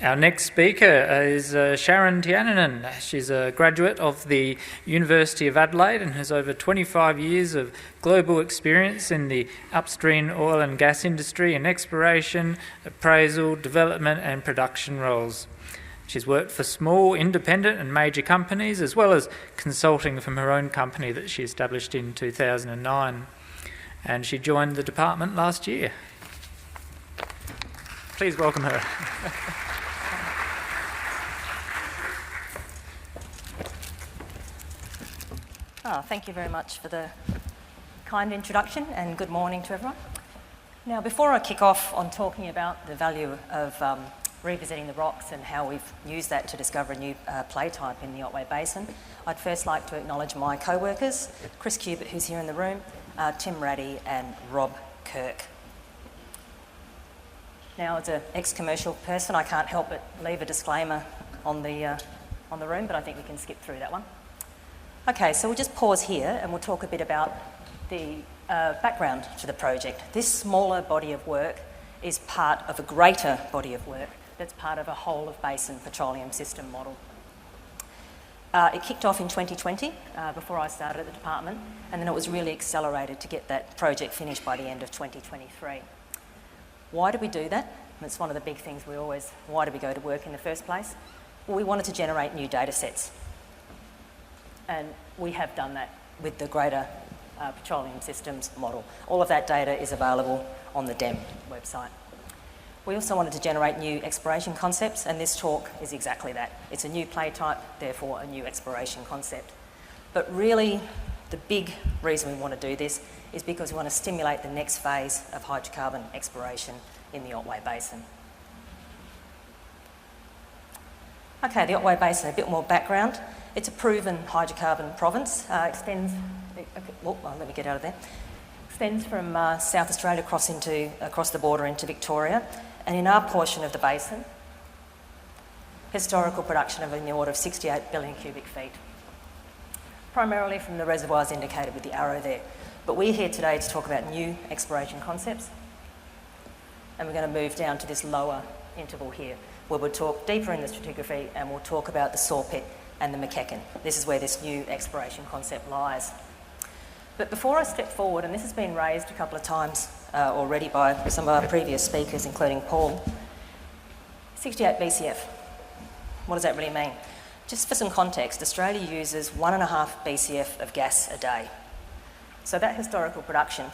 Our next speaker is Sharon Tiainen. She's a graduate of the University of Adelaide and has over 25 years of global experience in the upstream oil and gas industry in exploration, appraisal, development and production roles. She's worked for small, independent and major companies, as well as consulting from her own company that she established in 2009. And she joined the department last year. Please welcome her. Thank you very much for the kind introduction, and good morning to everyone. Now, before I kick off on talking about the value of revisiting the rocks and how we've used that to discover a new play type in the Otway Basin, I'd first like to acknowledge my co-workers, Chris Cubitt, who's here in the room, Tim Raddy and Rob Kirk. Now, as an ex-commercial person, I can't help but leave a disclaimer on the room, but I think we can skip through that one. Okay, so we'll just pause here and we'll talk a bit about the background to the project. This smaller body of work is part of a greater body of work that's part of a whole of basin petroleum system model. It kicked off in 2020 before I started at the department, and then it was really accelerated to get that project finished by the end of 2023. Why did we do that? It's one of the big things why did we go to work in the first place? Well, we wanted to generate new data sets. And we have done that with the greater petroleum systems model. All of that data is available on the DEM website. We also wanted to generate new exploration concepts, and this talk is exactly that. It's a new play type, therefore a new exploration concept. But really, the big reason we want to do this is because we want to stimulate the next phase of hydrocarbon exploration in the Otway Basin. Okay, the Otway Basin, a bit more background. It's a proven hydrocarbon province. Extends from South Australia across the border into Victoria, and in our portion of the basin, historical production of in the order of 68 billion cubic feet, primarily from the reservoirs indicated with the arrow there. But we're here today to talk about new exploration concepts, and we're going to move down to this lower interval here, where we'll talk deeper in the stratigraphy and we'll talk about the saw pit and the McKecken. This is where this new exploration concept lies. But before I step forward, and this has been raised a couple of times already by some of our previous speakers, including Paul, 68 BCF, what does that really mean? Just for some context, Australia uses 1.5 BCF of gas a day. So that historical production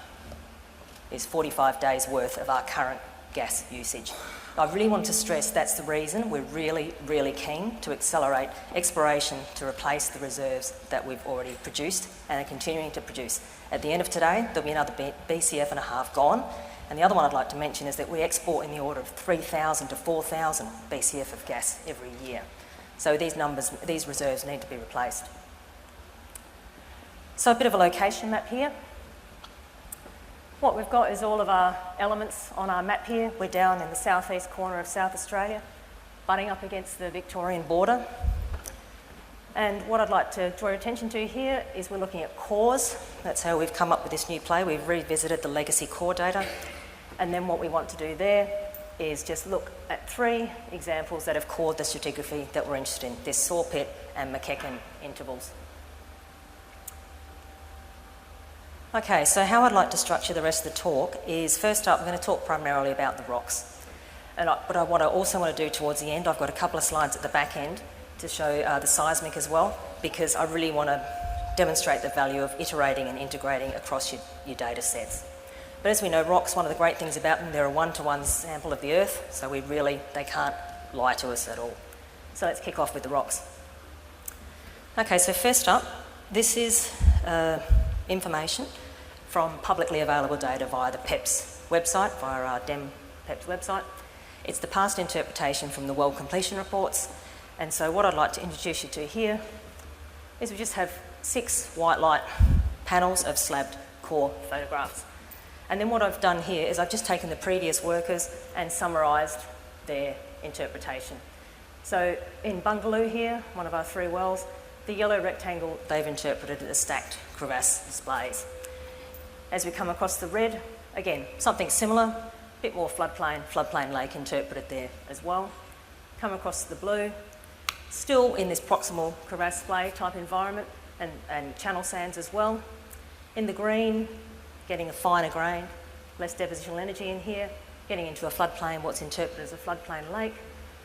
is 45 days worth of our current gas usage. I really want to stress that's the reason we're really, really keen to accelerate exploration to replace the reserves that we've already produced and are continuing to produce. At the end of today, there'll be another BCF and a half gone. And the other one I'd like to mention is that we export in the order of 3,000 to 4,000 BCF of gas every year. So these reserves need to be replaced. So a bit of a location map here. What we've got is all of our elements on our map here. We're down in the southeast corner of South Australia, butting up against the Victorian border. And what I'd like to draw your attention to here is we're looking at cores. That's how we've come up with this new play. We've revisited the legacy core data. And then what we want to do there is just look at 3 examples that have cored the stratigraphy that we're interested in, this saw pit and McKecken intervals. Okay, so how I'd like to structure the rest of the talk is, first up, I'm going to talk primarily about the rocks. But what I also want to do towards the end, I've got a couple of slides at the back end to show the seismic as well, because I really want to demonstrate the value of iterating and integrating across your data sets. But as we know, rocks, one of the great things about them, they're a one-to-one sample of the Earth, so they can't lie to us at all. So let's kick off with the rocks. Okay, so first up, this is information from publicly available data via the PEPS website, via our DEM PEPS website. It's the past interpretation from the well completion reports. And so what I'd like to introduce you to here is we just have 6 white light panels of slabbed core photographs. And then what I've done here is I've just taken the previous workers and summarised their interpretation. So in Bungaloo here, one of our 3 wells, the yellow rectangle they've interpreted as stacked crevasse displays. As we come across the red, again, something similar, a bit more floodplain lake interpreted there as well. Come across to the blue, still in this proximal crevasse splay type environment, and channel sands as well. In the green, getting a finer grain, less depositional energy in here, getting into a floodplain, what's interpreted as a floodplain lake.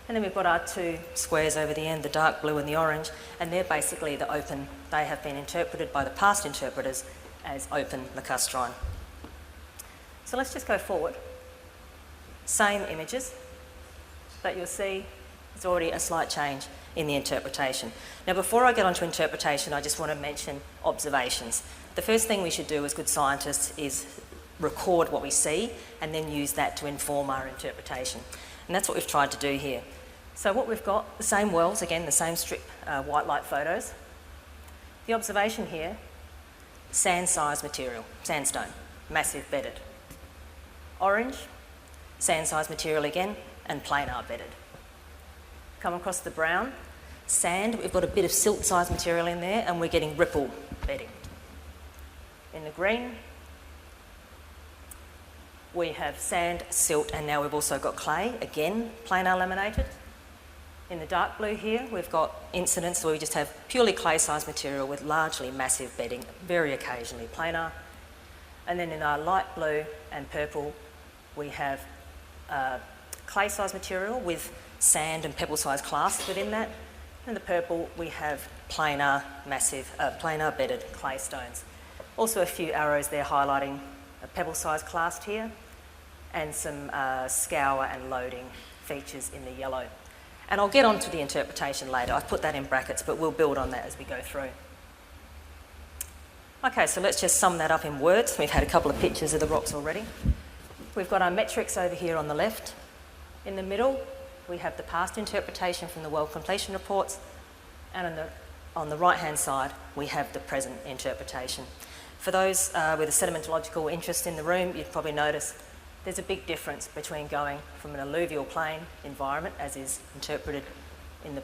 And then we've got our two squares over the end, the dark blue and the orange, and they're basically the open. They have been interpreted by the past interpreters as open lacustrine. So let's just go forward. Same images, but you'll see there's already a slight change in the interpretation. Now, before I get on to interpretation, I just want to mention observations. The first thing we should do as good scientists is record what we see and then use that to inform our interpretation. And that's what we've tried to do here. So what we've got, the same wells, again, the same strip white light photos. The observation here, sand-sized material, sandstone, massive bedded. Orange, sand-sized material again, and planar bedded. Come across the brown, sand, we've got a bit of silt-sized material in there, and we're getting ripple bedding. In the green, we have sand, silt, and now we've also got clay, again, planar laminated. In the dark blue here, we've got incidents where we just have purely clay-sized material with largely massive bedding, very occasionally planar. And then in our light blue and purple, we have clay-sized material with sand and pebble-sized clasts within that. In the purple, we have planar, planar bedded clay stones. Also a few arrows there highlighting a pebble-sized clast here and some scour and loading features in the yellow. And I'll get on to the interpretation later. I've put that in brackets, but we'll build on that as we go through. Okay, so let's just sum that up in words. We've had a couple of pictures of the rocks already. We've got our metrics over here on the left. In the middle, we have the past interpretation from the well completion reports, and on the right-hand side, we have the present interpretation. For those with a sedimentological interest in the room, you'd probably notice there's a big difference between going from an alluvial plain environment, as is interpreted in the,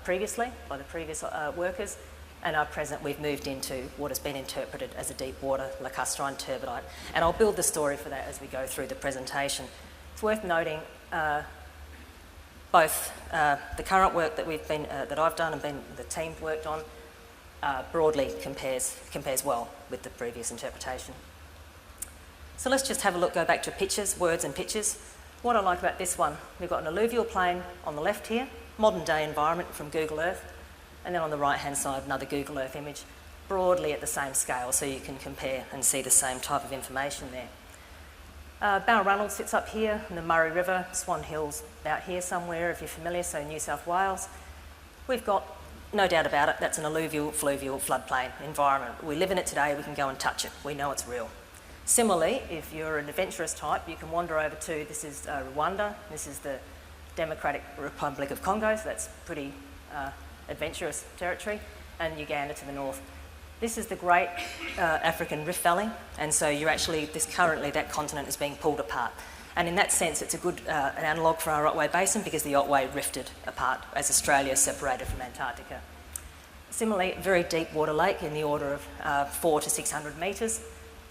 previously by the previous workers, and our present, we've moved into what has been interpreted as a deep water lacustrine turbidite. And I'll build the story for that as we go through the presentation. It's worth noting both the current work that we've been that I've done and the team's worked on broadly compares well with the previous interpretation. So let's just have a look, go back to pictures, words and pictures. What I like about this one, we've got an alluvial plain on the left here, modern day environment from Google Earth, and then on the right hand side another Google Earth image, broadly at the same scale, so you can compare and see the same type of information there. Balranald sits up here in the Murray River, Swan Hill's out here somewhere if you're familiar, so New South Wales. We've got, no doubt about it, that's an alluvial, fluvial floodplain environment. We live in it today, we can go and touch it, we know it's real. Similarly, if you're an adventurous type, you can wander over to, this is Rwanda, this is the Democratic Republic of Congo, so that's pretty adventurous territory, and Uganda to the north. This is the Great African Rift Valley, and so you're actually, currently that continent is being pulled apart. And in that sense, it's a good an analogue for our Otway Basin because the Otway rifted apart as Australia separated from Antarctica. Similarly, very deep water lake in the order of 400 to 600 metres.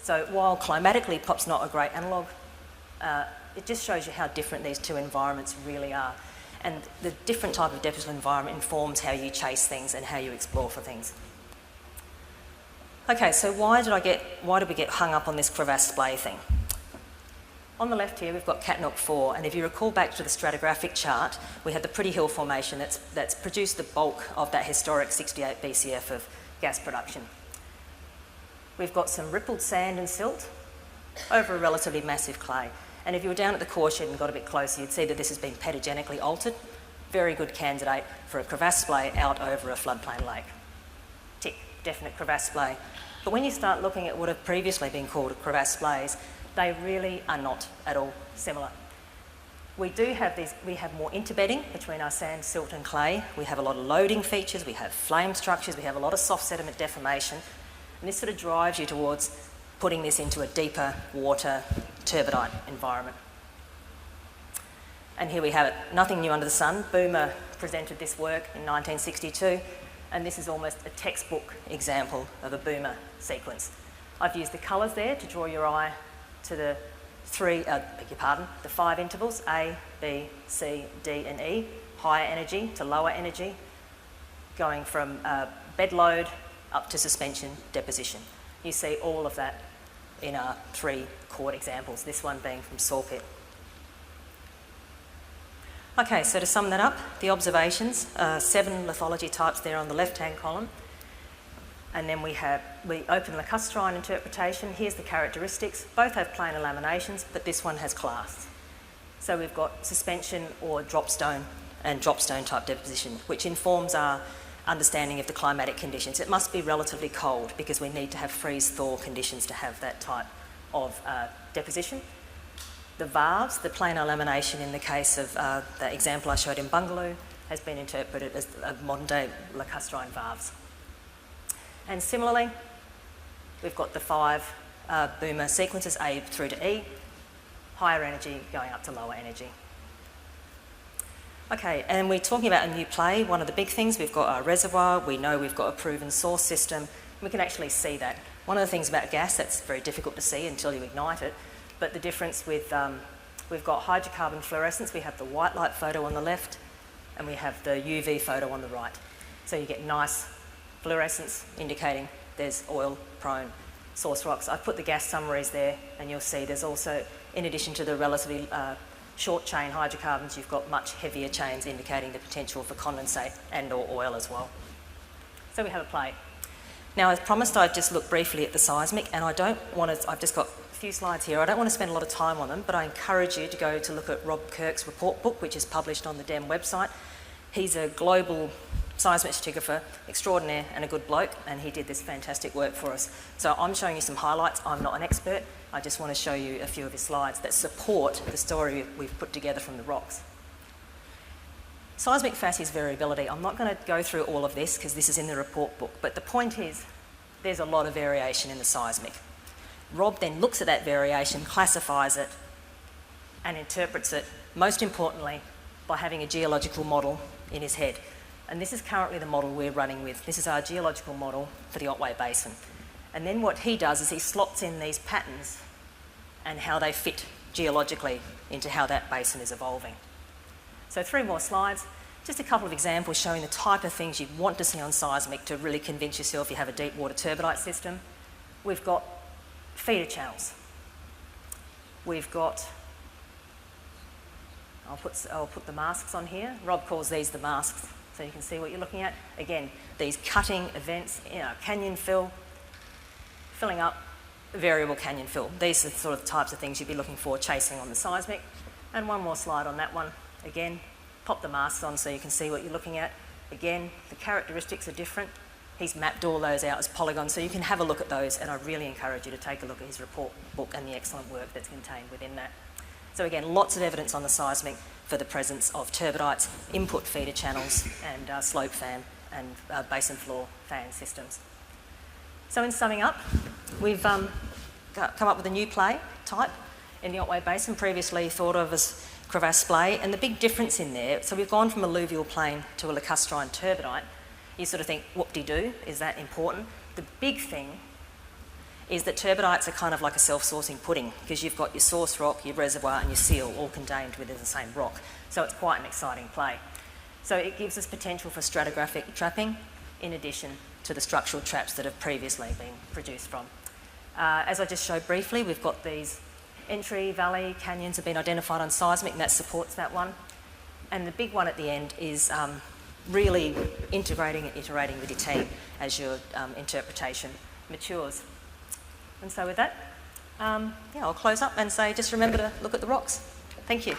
So while climatically POP's not a great analogue, it just shows you how different these two environments really are. And the different type of depositional environment informs how you chase things and how you explore for things. Okay, so why did we get hung up on this crevasse splay thing? On the left here, we've got Katnook 4, and if you recall back to the stratigraphic chart, we had the Pretty Hill Formation that's produced the bulk of that historic 68 BCF of gas production. We've got some rippled sand and silt over a relatively massive clay. And if you were down at the core shed and got a bit closer, you'd see that this has been pedigenically altered. Very good candidate for a crevasse splay out over a floodplain lake. Tick, definite crevasse splay. But when you start looking at what have previously been called crevasse splays, they really are not at all similar. We have more interbedding between our sand, silt and clay. We have a lot of loading features, we have flame structures, we have a lot of soft sediment deformation. And this sort of drives you towards putting this into a deeper water turbidite environment. And here we have it, nothing new under the sun. Boomer presented this work in 1962, and this is almost a textbook example of a Boomer sequence. I've used the colours there to draw your eye to the 5 intervals, A, B, C, D and E, higher energy to lower energy, going from bed load up to suspension deposition. You see all of that in our 3 chord examples, this one being from Sawpit. Okay, so to sum that up, the observations, 7 lithology types there on the left-hand column. And then we open lacustrine interpretation. Here's the characteristics. Both have planar laminations, but this one has clasts. So we've got suspension or dropstone and dropstone type deposition, which informs our understanding of the climatic conditions. It must be relatively cold because we need to have freeze-thaw conditions to have that type of deposition. The varves, the planar lamination in the case of the example I showed in Bungaloo, has been interpreted as modern-day lacustrine varves. And similarly, we've got the 5 boomer sequences, A through to E, higher energy going up to lower energy. Okay, and we're talking about a new play. One of the big things, we've got our reservoir, we know we've got a proven source system, we can actually see that. One of the things about gas that's very difficult to see until you ignite it, but the difference with, we've got hydrocarbon fluorescence, we have the white light photo on the left, and we have the UV photo on the right. So you get nice fluorescence indicating there's oil-prone source rocks. I've put the gas summaries there, and you'll see there's also, in addition to the relatively short chain hydrocarbons, you've got much heavier chains indicating the potential for condensate and or oil as well. So we have a play. Now, as promised, I've just looked briefly at the seismic, and I've just got a few slides here. I don't want to spend a lot of time on them, but I encourage you to go to look at Rob Kirk's report book, which is published on the DEM website. He's a global seismic stratigrapher extraordinaire and a good bloke, and he did this fantastic work for us. So I'm showing you some highlights. I'm not an expert. I just want to show you a few of his slides that support the story we've put together from the rocks. Seismic facies variability. I'm not going to go through all of this because this is in the report book, but the point is there's a lot of variation in the seismic. Rob then looks at that variation, classifies it, and interprets it, most importantly, by having a geological model in his head. And this is currently the model we're running with. This is our geological model for the Otway Basin. And then what he does is he slots in these patterns and how they fit geologically into how that basin is evolving. So 3 more slides. Just a couple of examples showing the type of things you'd want to see on seismic to really convince yourself you have a deep water turbidite system. We've got feeder channels. We've got, I'll put the masks on here. Rob calls these the masks, so you can see what you're looking at. Again, these cutting events, canyon fill, filling up, variable canyon fill. These are the sort of types of things you'd be looking for chasing on the seismic. And one more slide on that one. Again, pop the masks on so you can see what you're looking at. Again, the characteristics are different. He's mapped all those out as polygons, so you can have a look at those, and I really encourage you to take a look at his report book and the excellent work that's contained within that. So again, lots of evidence on the seismic for the presence of turbidites, input feeder channels, and slope fan and basin floor fan systems. So in summing up, we've come up with a new play type in the Otway Basin, previously thought of as crevasse splay, and the big difference in there, so we've gone from alluvial plain to a lacustrine turbidite. You sort of think, whoop-de-doo, is that important? The big thing is that turbidites are kind of like a self-sourcing pudding because you've got your source rock, your reservoir and your seal all contained within the same rock. So it's quite an exciting play. So it gives us potential for stratigraphic trapping in addition to the structural traps that have previously been produced from. As I just showed briefly, we've got these entry, valley, canyons have been identified on seismic, and that supports that one. And the big one at the end is really integrating and iterating with your team as your interpretation matures. And so with that, I'll close up and say just remember to look at the rocks. Thank you.